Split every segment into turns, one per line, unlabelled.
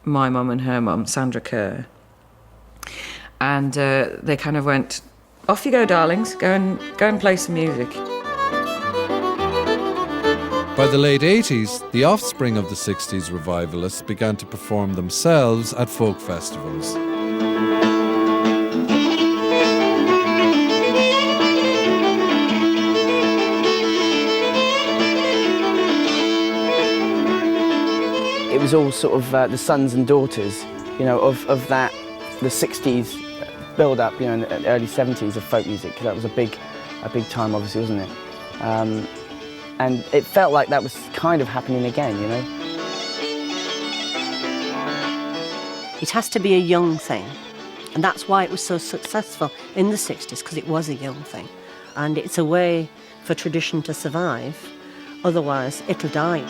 my mum and her mum, Sandra Kerr. And they kind of went, off you go, darlings, go and play some music.
By the late 80s, the offspring of the 60s revivalists began to perform themselves at folk festivals.
It was all sort of the sons and daughters, you know, of that, the 60s build-up, you know, in the early 70s of folk music. That was a big time, obviously, wasn't it? And it felt like that was kind of happening again, you know.
It has to be a young thing, and that's why it was so successful in the 60s, because it was a young thing. And it's a way for tradition to survive, otherwise it'll die.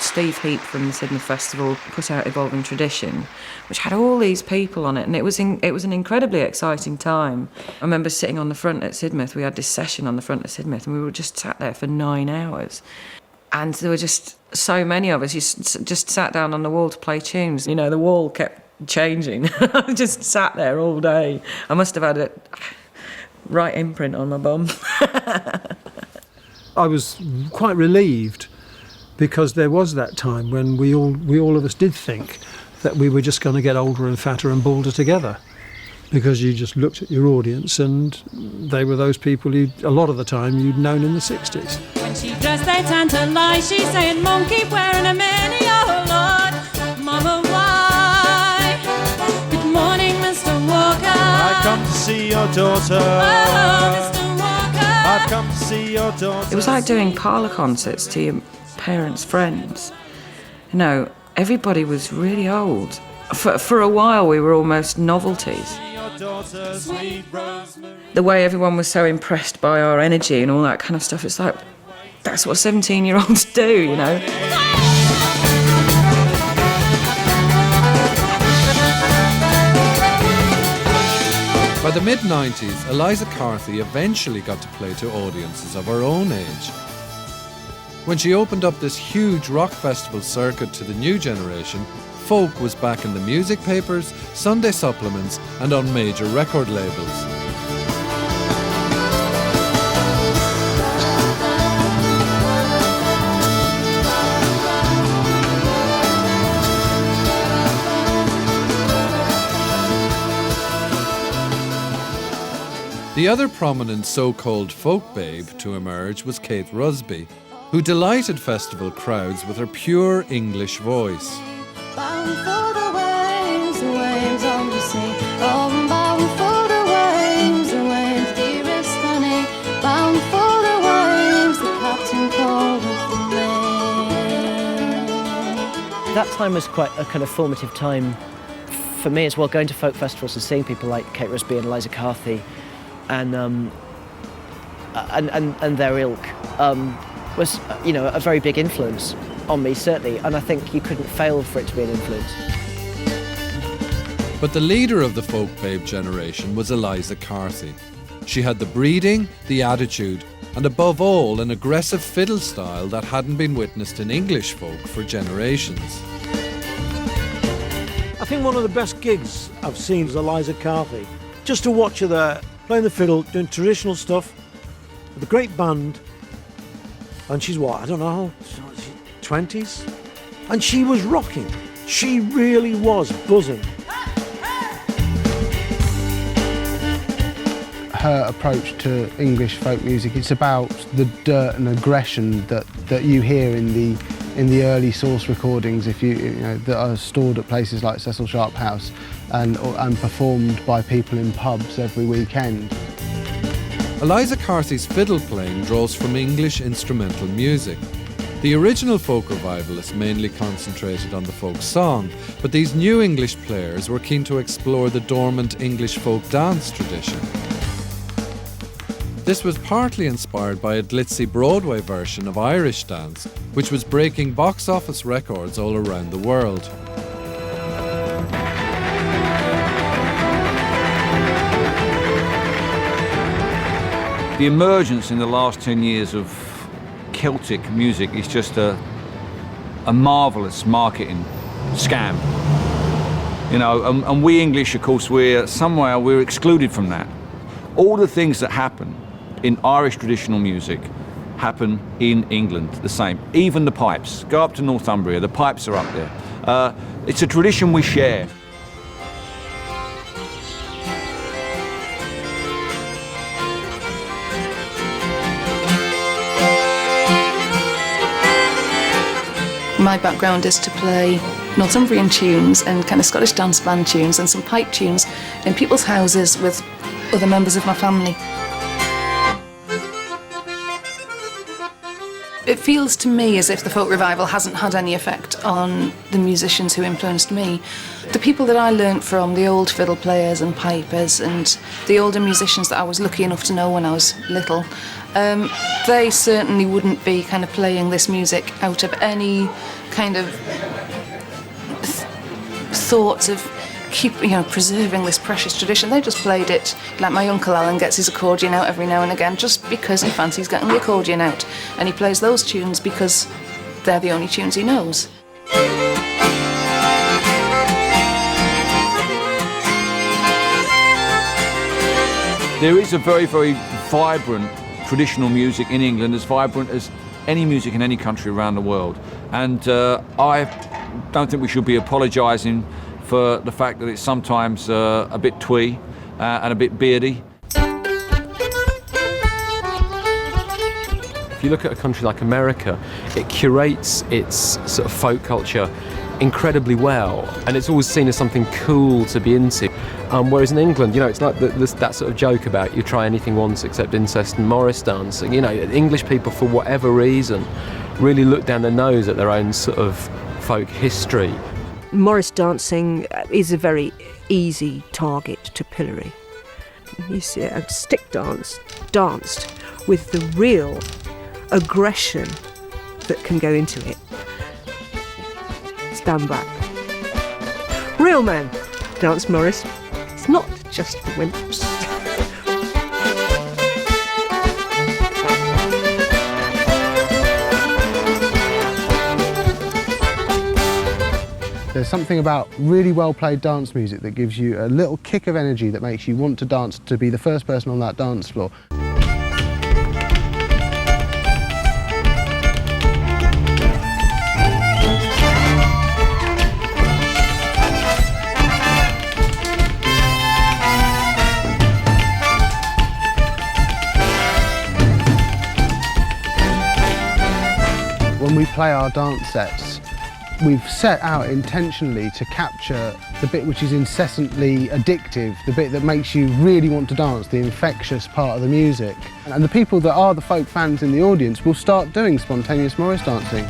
Steve Heap from the Sidmouth Festival put out Evolving Tradition, which had all these people on it, and it was an incredibly exciting time. I remember sitting on the front at Sidmouth. We had this session on the front of Sidmouth, and we were just sat there for 9 hours. And there were just so many of us. You just sat down on the wall to play tunes. You know, the wall kept changing. I just sat there all day. I must have had a right imprint on my bum.
I was quite relieved, because there was that time when we all of us did think that we were just going to get older and fatter and balder together, because you just looked at your audience and they were those people who, a lot of the time, you'd known in the 60s.
When she dressed, they tantalize. She's saying, "Mom, keep wearing a mini, oh Lord, Mama, why? Good morning, Mr. Walker.
I've come to see your daughter.
Oh, Mr. Walker.
I've come to see your daughter."
It was like doing parlour concerts to your parents' friends. You know, everybody was really old. For a while, we were almost novelties. The way everyone was so impressed by our energy and all that kind of stuff, it's like, that's what 17-year-olds do, you know.
By the mid-90s, Eliza Carthy eventually got to play to audiences of her own age. When she opened up this huge rock festival circuit to the new generation, folk was back in the music papers, Sunday supplements, and on major record labels. The other prominent so-called folk babe to emerge was Kate Rusby, who delighted festival crowds with her pure English voice.
Bound for the waves on the sea. Oh, bound for the waves, dearest honey. Bound for the waves, the captain called of the maid.
That time was quite a kind of formative time for me as well, going to folk festivals and seeing people like Kate Rusby and Eliza Carthy and their ilk. Was, you know, a very big influence on me, certainly, and I think you couldn't fail for it to be an influence.
But the leader of the folk babe generation was Eliza Carthy. She had the breeding, the attitude, and above all, an aggressive fiddle style that hadn't been witnessed in English folk for generations.
I think one of the best gigs I've seen is Eliza Carthy. Just to watch her there, playing the fiddle, doing traditional stuff, with a great band. And she's what, I don't know, 20s? And she was rocking. She really was buzzing.
Her approach to English folk music, it's about the dirt and aggression that you hear in the early source recordings, you know, that are stored at places like Cecil Sharp House and performed by people in pubs every weekend.
Eliza Carthy's fiddle playing draws from English instrumental music. The original folk revivalists mainly concentrated on the folk song, but these new English players were keen to explore the dormant English folk dance tradition. This was partly inspired by a glitzy Broadway version of Irish dance, which was breaking box office records all around the world.
The emergence in the last 10 years of Celtic music is just a marvellous marketing scam. You know, and we English, of course, we're excluded from that. All the things that happen in Irish traditional music happen in England the same. Even the pipes. Go up to Northumbria, the pipes are up there. It's a tradition we share.
My background is to play Northumbrian tunes and kind of Scottish dance band tunes and some pipe tunes in people's houses with other members of my family. It feels to me as if the folk revival hasn't had any effect on the musicians who influenced me. The people that I learnt from, the old fiddle players and pipers and the older musicians that I was lucky enough to know when I was little, they certainly wouldn't be kind of playing this music out of any kind of thoughts of preserving this precious tradition. They just played it like my Uncle Alan gets his accordion out every now and again just because he fancies getting the accordion out, and he plays those tunes because they're the only tunes he knows.
There is a very, very vibrant traditional music in England, as vibrant as any music in any country around the world. And I don't think we should be apologising for the fact that it's sometimes a bit twee and a bit beardy.
If you look at a country like America, it curates its sort of folk culture incredibly well, and it's always seen as something cool to be into. Whereas in England, it's like that sort of joke about you try anything once except incest and Morris dancing. English people, for whatever reason, really look down their nose at their own sort of folk history.
Morris dancing is a very easy target to pillory. You see a stick dance danced with the real aggression that can go into it. Stand back. Real men dance Morris. It's not just for wimps.
There's something about really well played dance music that gives you a little kick of energy that makes you want to dance, to be the first person on that dance floor. When we play our dance sets, we've set out intentionally to capture the bit which is incessantly addictive, the bit that makes you really want to dance, the infectious part of the music. And the people that are the folk fans in the audience will start doing spontaneous Morris dancing.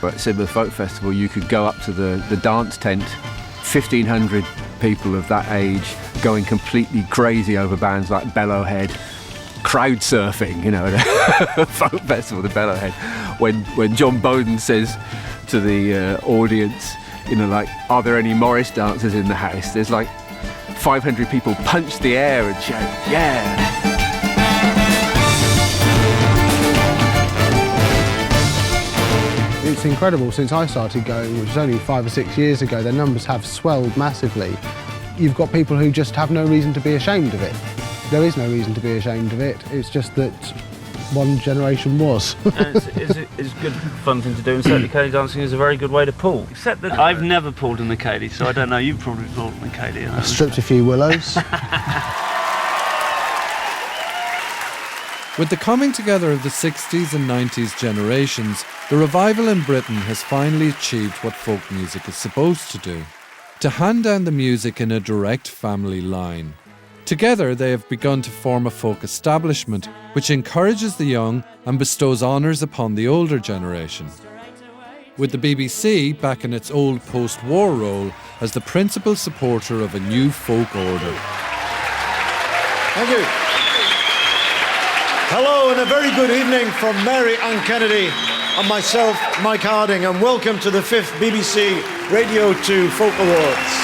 At Sidmouth Folk Festival, you could go up to the dance tent, 1,500 people of that age going completely crazy over bands like Bellowhead, crowd surfing, at a folk festival, the Bellowhead, when John Bowden says to the audience, are there any Morris dancers in the house? There's like 500 people punch the air and shout, yeah!
It's incredible. Since I started going, which was only 5 or 6 years ago, their numbers have swelled massively. You've got people who just have no reason to be ashamed of it. There is no reason to be ashamed of it. It's just that one generation was.
It's a good, fun thing to do, and certainly Cayley dancing is a very good way to pull. Except that I've never pulled in the Cayley, so I don't know. You've probably pulled in the Cayley.
I stripped a few willows.
With the coming together of the 60s and 90s generations, the revival in Britain has finally achieved what folk music is supposed to do: to hand down the music in a direct family line. Together, they have begun to form a folk establishment which encourages the young and bestows honours upon the older generation. With the BBC back in its old post-war role as the principal supporter of a new folk order.
Thank you. Hello and a very good evening from Mary Ann Kennedy and myself, Mike Harding, and welcome to the 5th BBC Radio 2 Folk Awards.